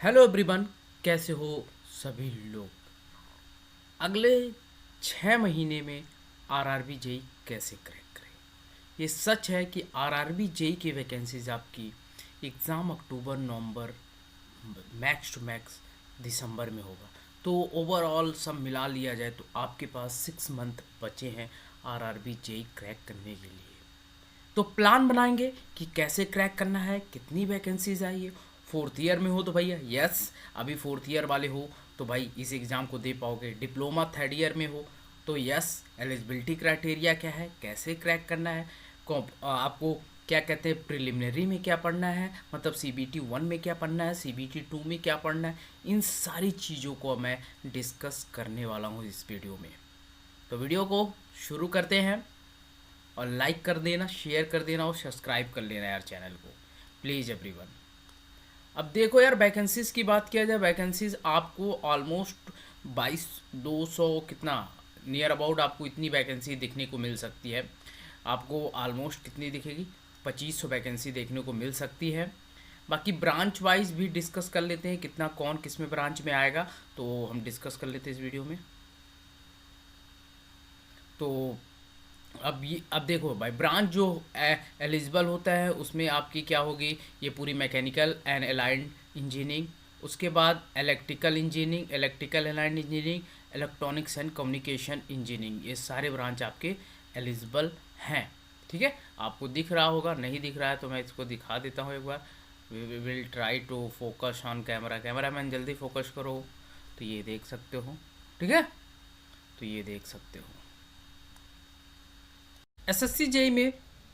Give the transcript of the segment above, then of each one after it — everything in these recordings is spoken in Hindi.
हेलो एवरीवन, कैसे हो सभी लोग। अगले 6 महीने में आरआरबी जेई कैसे क्रैक करें। ये सच है कि आरआरबी जेई की वैकेंसीज आपकी एग्ज़ाम अक्टूबर नवंबर मैक्स टू मैक्स दिसंबर में होगा। तो ओवरऑल सब मिला लिया जाए तो आपके पास 6 मंथ बचे हैं आरआरबी जेई क्रैक करने के लिए। तो प्लान बनाएंगे कि कैसे क्रैक करना है, कितनी वैकेंसीज आई है। फोर्थ ईयर में हो तो भैया यस, अभी फोर्थ ईयर वाले हो तो भाई इस एग्ज़ाम को दे पाओगे। डिप्लोमा थर्ड ईयर में हो तो यस, एलिजिबिलिटी क्राइटेरिया क्या है, कैसे क्रैक करना है, आपको क्या कहते हैं प्रिलिमिनरी में क्या पढ़ना है, मतलब CBT 1 में क्या पढ़ना है, CBT 2 में क्या पढ़ना है, इन सारी चीज़ों को मैं डिस्कस करने वाला हूँ इस वीडियो में। तो वीडियो को शुरू करते हैं और लाइक कर देना, शेयर कर देना और सब्सक्राइब कर लेना यार चैनल को, प्लीज़ एवरीवन। अब देखो यार, वैकेंसीज़ की बात किया जाए, वैकेंसीज़ आपको ऑलमोस्ट 2200 कितना नियर अबाउट आपको इतनी वैकेंसी देखने को मिल सकती है। आपको ऑलमोस्ट कितनी दिखेगी, 2500 वैकेंसी देखने को मिल सकती है। बाकी ब्रांच वाइज भी डिस्कस कर लेते हैं, कितना कौन किस में ब्रांच में आएगा तो हम डिस्कस कर लेते हैं इस वीडियो में। तो अब देखो भाई, ब्रांच जो एलिजिबल होता है उसमें आपकी क्या होगी, ये पूरी मैकेनिकल एंड अलाइंड इंजीनियरिंग, उसके बाद electrical engineering, electrical aligned engineering, electronics and communication engineering, ये सारे ब्रांच आपके एलिजिबल हैं। ठीक है, आपको दिख रहा होगा, नहीं दिख रहा है तो मैं इसको दिखा देता हूँ एक बार। We will try to focus on camera, camera man जल्दी फोकस करो। तो ये देख सकते हो, ठीक है, तो ये देख सकते हो एसएससी जेई में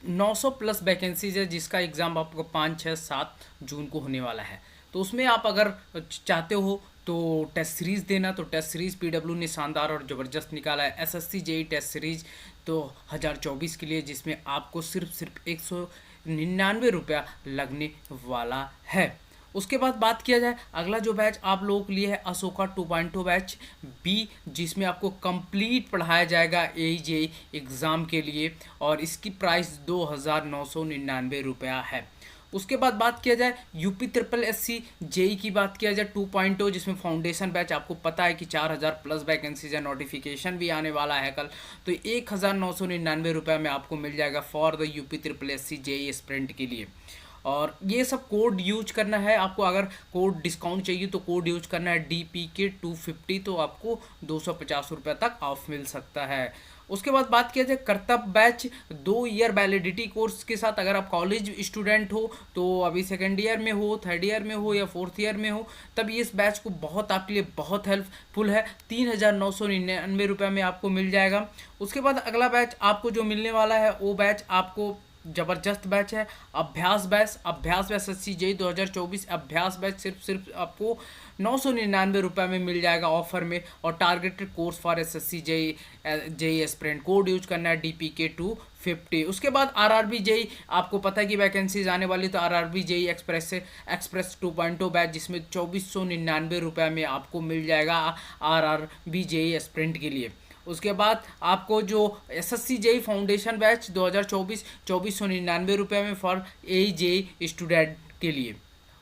900 प्लस वैकेंसीज है, जिसका एग्ज़ाम आपको 5, 6, 7 जून को होने वाला है। तो उसमें आप अगर चाहते हो तो टेस्ट सीरीज़ देना, तो टेस्ट सीरीज़ पीडब्ल्यू ने शानदार और ज़बरदस्त निकाला है एसएससी जेई टेस्ट सीरीज़ 2024 के लिए, जिसमें आपको सिर्फ 199 रुपया लगने वाला है। उसके बाद बात किया जाए, अगला जो बैच आप लोगों के लिए है अशोका 2.0 बैच बी, जिसमें आपको कंप्लीट पढ़ाया जाएगा AEJE एग्ज़ाम के लिए, और इसकी प्राइस 2999 रुपया है। उसके बाद बात किया जाए यूपी ट्रिपल SC जेई की बात किया जाए 2.0, जिसमें फाउंडेशन बैच आपको पता है कि 4000 प्लस वैकेंसीज है, नोटिफिकेशन भी आने वाला है कल। तो 1999 रुपये में आपको मिल जाएगा for the UP triple SC JE sprint के लिए। और ये सब कोड यूज करना है आपको, अगर कोड डिस्काउंट चाहिए तो कोड यूज करना है DPK250, तो आपको 250 रुपये तक ऑफ मिल सकता है। उसके बाद बात किया जाए कर्तव्य बैच 2 ईयर वैलिडिटी कोर्स के साथ, अगर आप कॉलेज स्टूडेंट हो तो अभी सेकेंड ईयर में हो, थर्ड ईयर में हो या फोर्थ ईयर में हो, तब ये इस बैच को बहुत आपके लिए बहुत हेल्पफुल है। 3999 रुपये में आपको मिल जाएगा। उसके बाद अगला बैच आपको जो मिलने वाला है वो बैच आपको ज़बरदस्त बैच है, अभ्यास बैच SSC जेई 2024 अभ्यास बैच सिर्फ आपको 999 रुपये में मिल जाएगा ऑफर में। और targeted course for SSC JE aspirant, code use करना है DPK250। उसके बाद आरआरबी जेई आपको पता है कि वैकेंसीज आने वाली, तो आरआरबी जेई एक्सप्रेस 2.0 बैच, जिसमें 2499 रुपये में आपको मिल जाएगा आरआरबी जेई एस्पिरेंट के लिए। उसके बाद आपको जो SSC जेई फाउंडेशन बैच 2024 2499 रुपये में फॉर AEJE स्टूडेंट के लिए।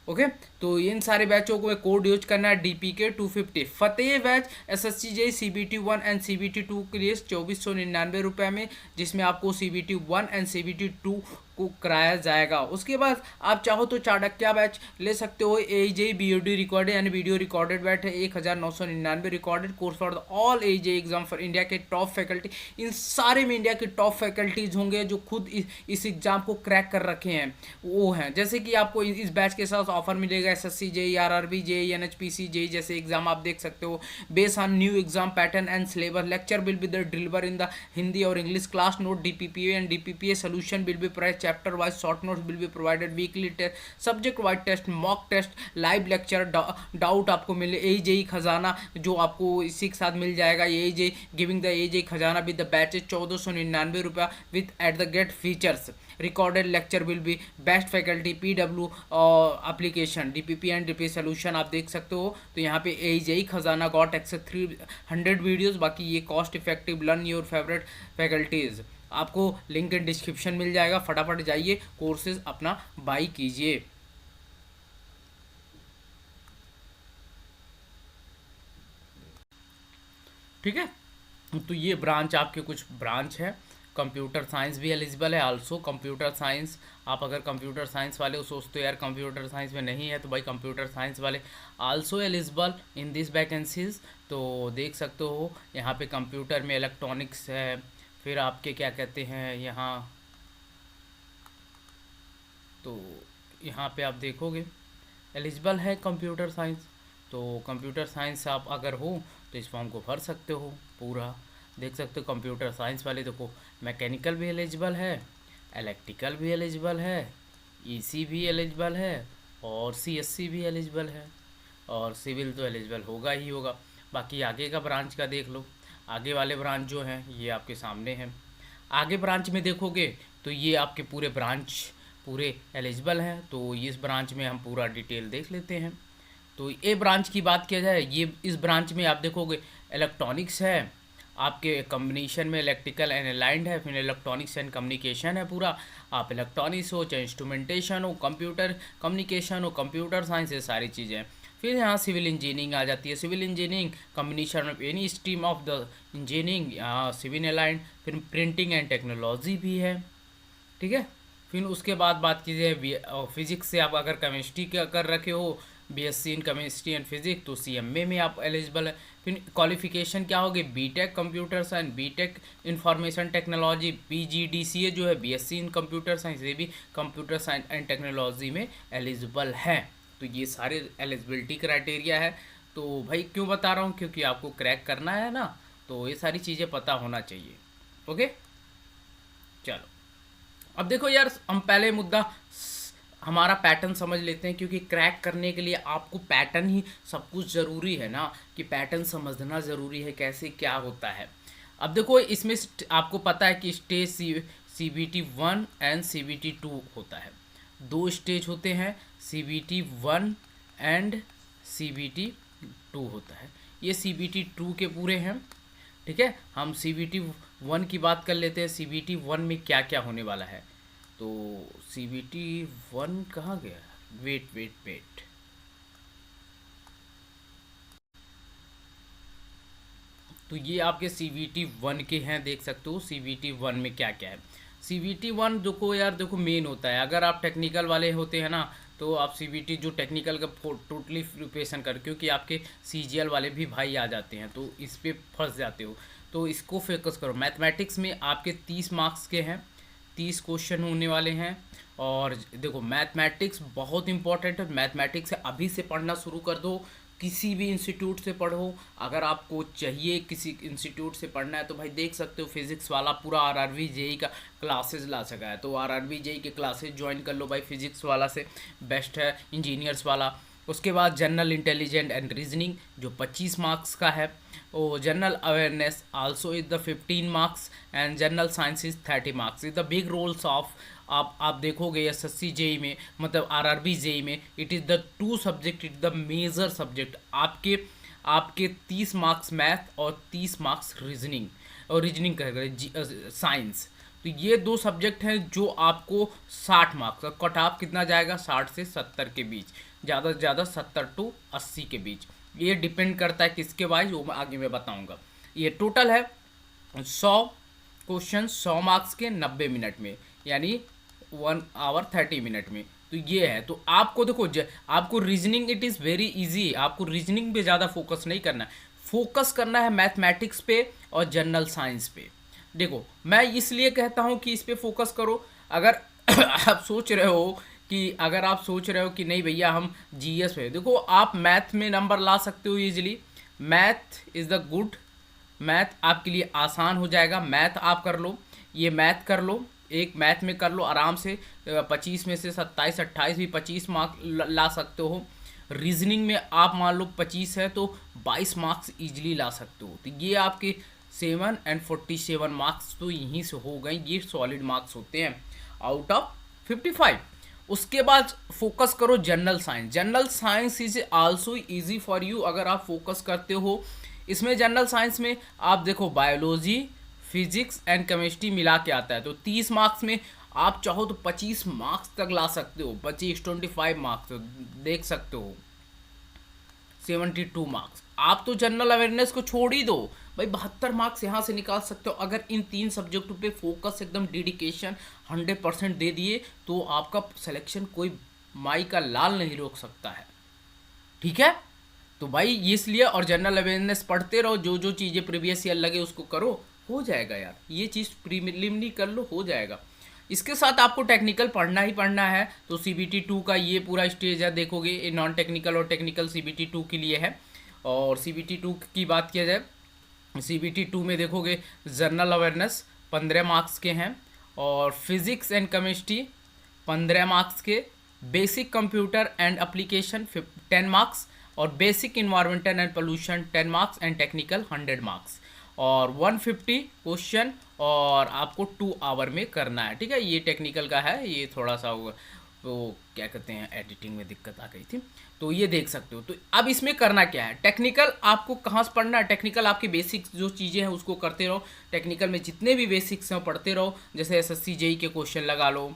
ओके, तो इन सारे बैचों को कोड यूज करना है DPK250। Fateh batch SSC JE CBT 1 and CBT 2 के लिए 2499 रुपये में, जिसमें आपको CBT 1 एंड CBT 2 को कराया जाएगा। उसके बाद आप चाहो तो चाणक्य बैच ले सकते हो, AEJE BOD रिकॉर्डेड यानी वीडियो रिकॉर्डेड बैच है 1999 recorded course for all AEJE exam for India के टॉप फैकल्टी। इन सारे में इंडिया के टॉप फैकल्टीज होंगे जो खुद इस एग्जाम को क्रैक कर रखे हैं, वो हैं। जैसे कि आपको इस बैच के साथ ऑफर मिलेगा SSC JE, RRB JE, NHPC JE जैसे एग्जाम आप देख सकते हो। Based on new exam pattern and syllabus, lecture will be the deliver in the Hindi और English, class note DPPA and DPPA solution will be provide, chapter wise short notes will be provided, weekly test, subject wise test, mock test, live lecture, doubt आपको मिले। AEJE खजाना जो आपको इसी के साथ मिल जाएगा, AEJE गिविंग द AEJE खजाना विद द बैचेज 1499 रुपया with at the gate features. Recorded lecture will be best faculty PW application DPP and DP solution आप देख सकते हो। तो यहाँ पे AEJE खजाना गॉट एक्सेस 300 वीडियोस। बाकी ये cost effective, learn your favourite faculties, आपको लिंक इन डिस्क्रिप्शन मिल जाएगा। फटाफट जाइए कोर्सेज अपना बाई कीजिए। ठीक है। तो ये ब्रांच आपके कुछ ब्रांच है। कंप्यूटर साइंस भी एलिजिबल है आल्सो। कंप्यूटर साइंस, आप अगर कंप्यूटर साइंस वाले सोचते हो यार कंप्यूटर साइंस में नहीं है, तो भाई कंप्यूटर साइंस वाले also eligible in this vacancies. तो देख सकते हो यहाँ पे कंप्यूटर में इलेक्ट्रॉनिक्स है, फिर आपके क्या कहते हैं यहाँ, तो यहाँ पे आप देखोगे एलिजिबल है कंप्यूटर साइंस। तो कंप्यूटर साइंस आप अगर हो तो इस फॉर्म को भर सकते हो पूरा। देख सकते हो कंप्यूटर साइंस वाले देखो, मैकेनिकल भी एलिजिबल है, इलेक्ट्रिकल भी एलिजिबल है, ईसी भी एलिजिबल है, और सीएससी भी एलिजिबल है, और सिविल तो एलिजिबल होगा ही होगा। बाकी आगे का ब्रांच का देख लो। आगे वाले ब्रांच जो हैं ये आपके सामने हैं। आगे ब्रांच में देखोगे तो ये आपके पूरे ब्रांच पूरे एलिजिबल हैं। तो इस ब्रांच में हम पूरा डिटेल देख लेते हैं। तो ए ब्रांच की बात किया जाए, ये इस ब्रांच में आप देखोगे इलेक्ट्रॉनिक्स है, आपके कम्बिनेशन में इलेक्ट्रिकल एंड अलाइंड है, फिर इलेक्ट्रॉनिक्स एंड कम्युनिकेशन है पूरा। आप इलेक्ट्रॉनिक्स हो चाहे इंस्ट्रूमेंटेशन हो, कंप्यूटर कम्युनिकेशन हो, कंप्यूटर साइंस, ये सारी चीज़ें हैं। फिर यहाँ सिविल इंजीनियरिंग आ जाती है। Civil engineering combination of any stream of the engineering, civil allied. फिर प्रिंटिंग एंड टेक्नोलॉजी भी है, ठीक है। फिर उसके बाद बात कीजिए फिजिक्स से, आप अगर केमिस्ट्री का कर रखे हो BSc in chemistry and physics, तो सीएमए में आप एलिजिबल है। फिर क्वालिफिकेशन क्या होगी, BTech computer science, BTech information technology, PGDCA जो है बीएससी इन कंप्यूटर साइंस, ये भी कंप्यूटर साइंस एंड टेक्नोलॉजी में एलिजिबल है। तो ये सारे एलिजिबिलिटी क्राइटेरिया है। तो भाई क्यों बता रहा हूँ, क्योंकि आपको क्रैक करना है ना, तो ये सारी चीज़ें पता होना चाहिए। ओके चलो, अब देखो यार हम पहले मुद्दा हमारा पैटर्न समझ लेते हैं, क्योंकि क्रैक करने के लिए आपको पैटर्न ही सब कुछ ज़रूरी है ना, कि पैटर्न समझना ज़रूरी है कैसे क्या होता है। अब देखो इसमें आपको पता है कि स्टेज CBT 1 एंड CBT 2 होता है। दो स्टेज होते हैं, CBT 1 एंड CBT 2 होता है। ये CBT 2 के पूरे हैं, ठीक है। हम CBT 1 की बात कर लेते हैं। CBT 1 में क्या क्या होने वाला है। तो CBT 1 कहाँ गया, वेट, तो ये आपके CBT 1 के हैं, देख सकते हो CBT 1 में क्या क्या है। CBT 1 देखो यार, देखो मेन होता है, अगर आप टेक्निकल वाले होते हैं ना, तो आप CBT जो टेक्निकल का टोटली प्रिपरेशन कर, क्योंकि आपके CGL वाले भी भाई आ जाते हैं तो इस पर फंस जाते हो, तो इसको फोकस करो। मैथमेटिक्स में आपके 30 मार्क्स के हैं, 30 क्वेश्चन होने वाले हैं। और देखो मैथमेटिक्स बहुत इंपॉर्टेंट है, मैथमेटिक्स अभी से पढ़ना शुरू कर दो, किसी भी इंस्टीट्यूट से पढ़ो। अगर आपको चाहिए किसी इंस्टीट्यूट से पढ़ना है तो भाई देख सकते हो फिजिक्स वाला पूरा RRB JEE का क्लासेस ला सका है, तो RRB JEE के क्लासेस ज्वाइन कर लो भाई, फिजिक्स वाला से बेस्ट है, इंजीनियर्स वाला। उसके बाद जनरल इंटेलिजेंट एंड रीजनिंग जो 25 मार्क्स का है, वो general awareness also is the 15 marks, and general science is 30 marks. Is the big roles of, आप देखोगे SSC JEE में, मतलब RRB JEE में, it is the 2 subject, it the major subject. आपके 30 मार्क्स मैथ और 30 मार्क्स रीजनिंग, और रीजनिंग कर साइंस। तो ये 2 सब्जेक्ट हैं जो आपको 60 मार्क्स का, कट ऑफ कितना जाएगा 60 से 70 के बीच, ज़्यादा से ज़्यादा 70 to 80 के बीच। ये डिपेंड करता है किसके वाइज, वो आगे मैं बताऊंगा। ये टोटल है 100 क्वेश्चन 100 मार्क्स के 90 मिनट में, यानी 1 आवर 30 मिनट में। तो ये है, तो आपको देखो आपको reasoning it is very easy, आपको रीजनिंग पे ज़्यादा फोकस नहीं करना है, फोकस करना है मैथमेटिक्स पे और जनरल साइंस पे। देखो मैं इसलिए कहता हूँ कि इस पे फोकस करो। अगर आप सोच रहे हो कि नहीं भैया हम GS पे, देखो आप मैथ में नंबर ला सकते हो easily, math is the good, math आपके लिए आसान हो जाएगा। मैथ आप कर लो, ये मैथ कर लो, एक मैथ में कर लो आराम से, 25 में से 27 28 भी 25 मार्क्स ला सकते हो। रीजनिंग में आप मान लो 25 है तो 22 मार्क्स इजीली ला सकते हो। तो ये आपके 7 and 47 मार्क्स तो यहीं से हो गए, ये सॉलिड मार्क्स होते हैं आउट ऑफ 55। उसके बाद फोकस करो general science. General science is also easy for you अगर आप फोकस करते हो इसमें। जनरल साइंस में आप देखो बायोलॉजी, फिजिक्स एंड केमिस्ट्री मिला के आता है, तो 30 मार्क्स में आप चाहो तो 25 मार्क्स तक ला सकते हो, 25 25 मार्क्स देख सकते हो। 72 मार्क्स। आप तो जनरल अवेयरनेस को छोड़ ही दो भाई, 72 मार्क्स यहाँ से निकाल सकते हो अगर इन 3 सब्जेक्टों पे फोकस एकदम डेडिकेशन 100% दे दिए तो आपका सिलेक्शन कोई माई का लाल नहीं रोक सकता है। ठीक है, तो भाई ये इसलिए, और जनरल अवेयरनेस पढ़ते रहो, जो जो चीज़ें प्रीवियस ईयर लगे उसको करो, हो जाएगा यार, ये चीज़ प्रीलिमिनरी कर लो, हो जाएगा। इसके साथ आपको टेक्निकल पढ़ना ही पढ़ना है, तो CBT 2 का ये पूरा स्टेज है, देखोगे ये नॉन टेक्निकल और टेक्निकल CBT 2 के लिए है। और CBT 2 की बात किया जाए, CBT 2 में देखोगे जनरल अवेयरनेस 15 मार्क्स के हैं, और फिजिक्स एंड केमिस्ट्री 15 मार्क्स के, basic computer and application 10 marks, और basic environmental and pollution 10 marks, and technical 100 marks, और 150 क्वेश्चन, और आपको 2 आवर में करना है। ठीक है, ये टेक्निकल का है, ये थोड़ा सा वो क्या कहते हैं, एडिटिंग में दिक्कत आ गई थी, तो ये देख सकते हो। तो अब इसमें करना क्या है, टेक्निकल आपको कहाँ से पढ़ना है, टेक्निकल आपकी बेसिक्स जो चीज़ें हैं उसको करते रहो। टेक्निकल में जितने भी बेसिक्स हैं पढ़ते रहो, जैसे SSC JEE के क्वेश्चन लगा लो,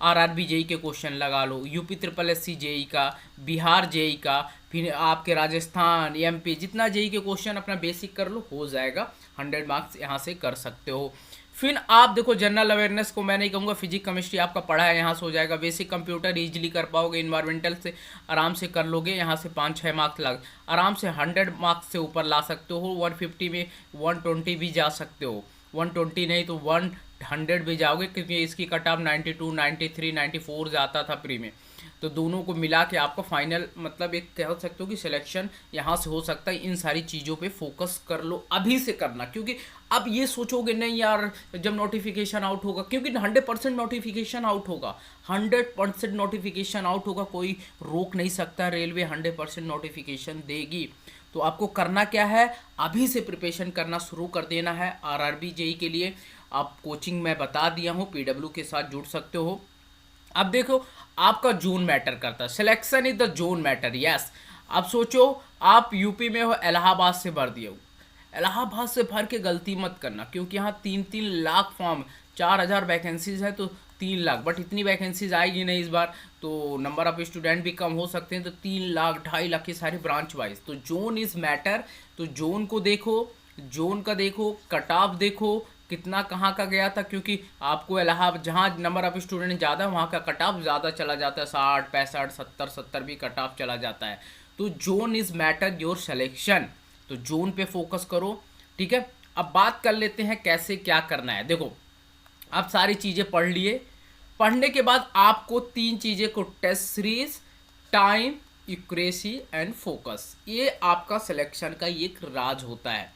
RRB JEE के क्वेश्चन लगा लो, UP SSSC JEE का, बिहार JEE का, फिर आपके राजस्थान MP जितना JEE के क्वेश्चन अपना बेसिक कर लो, हो जाएगा। 100 मार्क्स यहाँ से कर सकते हो। फिर आप देखो जनरल अवेयरनेस को मैं नहीं कहूँगा, फिजिक्स केमिस्ट्री आपका पढ़ा है यहाँ से हो जाएगा। बेसिक कंप्यूटर ईजिली कर पाओगे, इन्वायरमेंटल से आराम से कर लोगे, यहाँ से 5-6 मार्क्स लग आराम से 100 मार्क्स से ऊपर ला सकते हो। 150 में 120 भी जा सकते हो, 120 नहीं तो 100 भी जाओगे, क्योंकि इसकी कट ऑफ 92, 93, 94 जाता था प्री में। तो दोनों को मिला के आपको फाइनल मतलब एक कह सकते हो कि सिलेक्शन यहाँ से हो सकता है। इन सारी चीज़ों पे फोकस कर लो, अभी से करना, क्योंकि अब ये सोचोगे नहीं यार जब नोटिफिकेशन आउट होगा, क्योंकि 100% नोटिफिकेशन आउट होगा, 100% नोटिफिकेशन आउट होगा, कोई रोक नहीं सकता। रेलवे 100% नोटिफिकेशन देगी। तो आपको करना क्या है, अभी से प्रिपरेशन करना शुरू कर देना है। RRB JEE के लिए आप कोचिंग मैं बता दिया हूँ, PW के साथ जुड़ सकते हो। अब देखो आपका जोन मैटर करता है, selection is the zone matter. Yes, अब सोचो आप यूपी में हो, इलाहाबाद से भर दिए हो, इलाहाबाद से भर के गलती मत करना, क्योंकि यहाँ 3-3 लाख फॉर्म, 4000 वैकेंसीज है तो 3 लाख, बट इतनी वैकेंसीज आएगी नहीं इस बार, तो नंबर ऑफ स्टूडेंट भी कम हो सकते हैं, तो 3 लाख 2.5 लाख की सारी ब्रांच वाइज। तो जोन इज मैटर, तो जोन को देखो, जोन का देखो, कट ऑफ देखो कितना कहाँ का गया था, क्योंकि आपको इलाहाबाद जहाँ नंबर ऑफ स्टूडेंट ज़्यादा है वहाँ का कट ऑफ ज़्यादा चला जाता है, 60, 65, 70 भी कट ऑफ चला जाता है। तो zone is matter your selection, तो जोन पे फोकस करो। ठीक है, अब बात कर लेते हैं कैसे क्या करना है। देखो आप सारी चीज़ें पढ़ लिए, पढ़ने के बाद आपको 3 चीज़ें को, test series, time, accuracy and focus, ये आपका सिलेक्शन का एक राज होता है।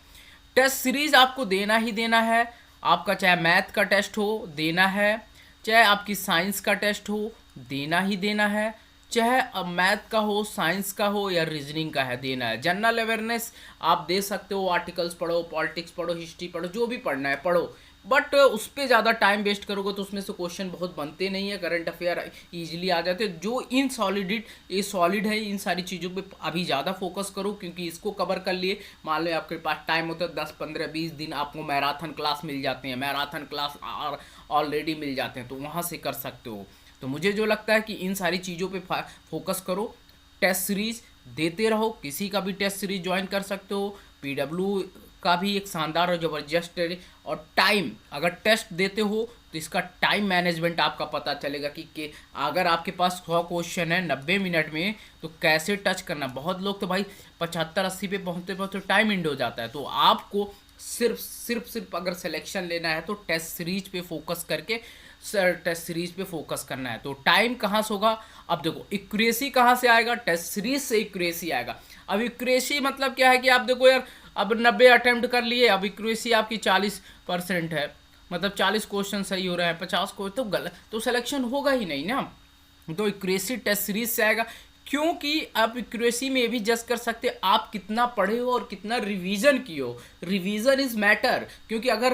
टेस्ट सीरीज आपको देना ही देना है, आपका चाहे मैथ का टेस्ट हो देना है, चाहे आपकी साइंस का टेस्ट हो देना ही देना है, चाहे अब मैथ का हो, साइंस का हो या रीजनिंग का है देना है। जनरल अवेयरनेस आप दे सकते हो, आर्टिकल्स पढ़ो, पॉलिटिक्स पढ़ो, हिस्ट्री पढ़ो, जो भी पढ़ना है पढ़ो, बट उस पर ज़्यादा टाइम वेस्ट करोगे तो उसमें से क्वेश्चन बहुत बनते नहीं है, करंट अफेयर इजीली आ जाते हैं। जो इन सॉलिड है, इन सारी चीज़ों पे अभी ज़्यादा फोकस करो, क्योंकि इसको कवर कर लिए, मान लो आपके पास टाइम होता है 10, 15, 20 दिन, आपको मैराथन क्लास मिल जाते हैं, मैराथन क्लास ऑलरेडी मिल जाते हैं, तो वहाँ से कर सकते हो। तो मुझे जो लगता है कि इन सारी चीज़ों पे फोकस करो, टेस्ट सीरीज देते रहो, किसी का भी टेस्ट सीरीज ज्वाइन कर सकते हो, PW का भी एक शानदार और ज़बरदस्त है। और टाइम, अगर टेस्ट देते हो तो इसका टाइम मैनेजमेंट आपका पता चलेगा कि अगर आपके पास 100 क्वेश्चन है 90 मिनट में, तो कैसे टच करना। बहुत लोग तो भाई 75-80 पे पहुँचते पहुँचते टाइम एंड हो जाता है। तो आपको सिर्फ अगर सिलेक्शन लेना है तो टेस्ट सीरीज पे फोकस करके टेस्ट सीरीज पे फोकस करना है। तो टाइम कहाँ से होगा, अब देखो एक्यूरेसी कहाँ से आएगा, टेस्ट सीरीज से एक्यूरेसी आएगा। अब एक्यूरेसी मतलब क्या है कि आप देखो यार, अब 90 अटेम्प्ट कर लिए, अब एक्यूरेसी आपकी 40% है, मतलब 40 क्वेश्चन सही हो रहे हैं, 50 को तो गलत, तो सिलेक्शन होगा ही नहीं ना। तो एक्यूरेसी टेस्ट सीरीज से आएगा, क्योंकि आप एक्यूरेसी में ये भी जज कर सकते हैं आप कितना पढ़े हो और कितना रिवीजन किए हो। रिवीजन इज मैटर, क्योंकि अगर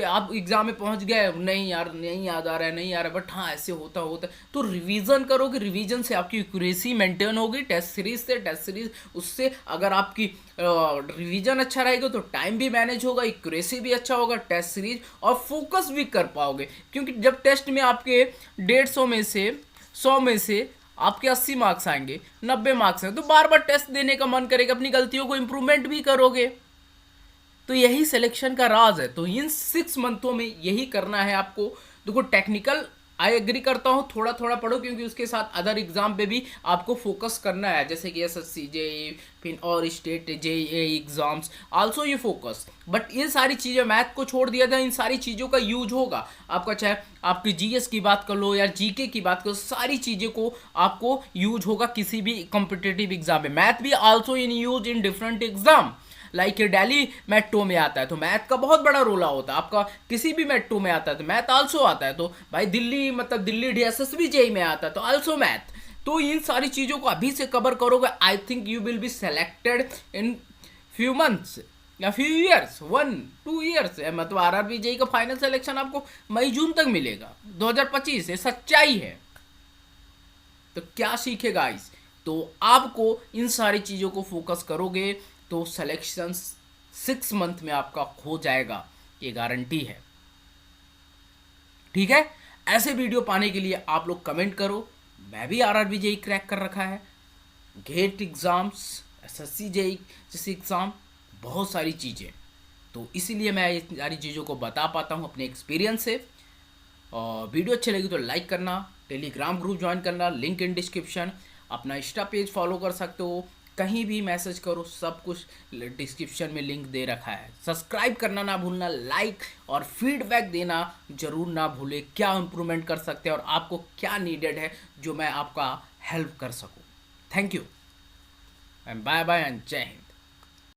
आप एग्जाम में पहुंच गए, नहीं यार नहीं याद आ रहा है, नहीं आ रहा है, बट हाँ ऐसे होता है, तो रिवीजन करोगे, रिवीजन से आपकी एक्यूरेसी मेंटेन होगी। टेस्ट सीरीज से, टेस्ट सीरीज उससे अगर आपकी रिवीजन अच्छा रहेगा तो टाइम भी मैनेज होगा, एक्यूरेसी भी अच्छा होगा, टेस्ट सीरीज, और फोकस भी कर पाओगे। क्योंकि जब टेस्ट में आपके 150 में से 100 में से आपके 80 मार्क्स आएंगे, 90 मार्क्स हैं, तो बार बार टेस्ट देने का मन करेगा, अपनी गलतियों को इंप्रूवमेंट भी करोगे। तो यही सिलेक्शन का राज है। तो इन 6 मंथों में यही करना है आपको। देखो टेक्निकल आई एग्री करता हूँ, थोड़ा थोड़ा पढ़ो, क्योंकि उसके साथ अदर एग्जाम पे भी आपको फोकस करना है, जैसे कि एसएससी जेई फिर और state JE exams also you focus. But ये सारी चीज़ें मैथ को छोड़ दिया था, इन सारी चीज़ों का यूज होगा आपका, चाहे आपकी जीएस की बात कर लो या जीके की बात करो, सारी चीज़ें को आपको यूज होगा किसी भी कॉम्पिटिटिव एग्जाम में। मैथ भी also in use in different exam, like Delhi metro में आता है तो मैथ का बहुत बड़ा रोल होता है, आपका किसी भी मेट्रो में आता है तो मैथ आल्सो आता है। तो भाई दिल्ली मतलब दिल्ली डीएसएसबी जेई में आता है तो आल्सो मैथ। तो इन सारी चीज़ों को अभी से कवर करोगे, I think you will be selected in few months या फ्यू ईयर्स, 1-2 ईयर्स। मतलब आरआरबी जेई का फाइनल सिलेक्शन आपको मई जून तक मिलेगा 2025, ये सच्चाई है। तो क्या सीखे गाइस, तो आपको इन सारी चीज़ों को फोकस करोगे तो सिलेक्शन 6 मंथ में आपका हो जाएगा, ये गारंटी है। ठीक है, ऐसे वीडियो पाने के लिए आप लोग कमेंट करो। मैं भी आरआरबी जेई क्रैक कर रखा है, गेट एग्ज़ाम्स, एसएससी जेई जैसे एग्ज़ाम, बहुत सारी चीज़ें, तो इसीलिए मैं ये सारी चीज़ों को बता पाता हूँ अपने एक्सपीरियंस से। और वीडियो अच्छी लगी तो लाइक करना, टेलीग्राम ग्रुप ज्वाइन करना, लिंक इन डिस्क्रिप्शन, अपना इंस्टा पेज फॉलो कर सकते हो, कहीं भी मैसेज करो, सब कुछ डिस्क्रिप्शन में लिंक दे रखा है। सब्सक्राइब करना ना भूलना, लाइक और फीडबैक देना जरूर ना भूले, क्या इम्प्रूवमेंट कर सकते हैं और आपको क्या नीडेड है जो मैं आपका हेल्प कर सकूं। Thank you and bye bye and जय हिंद।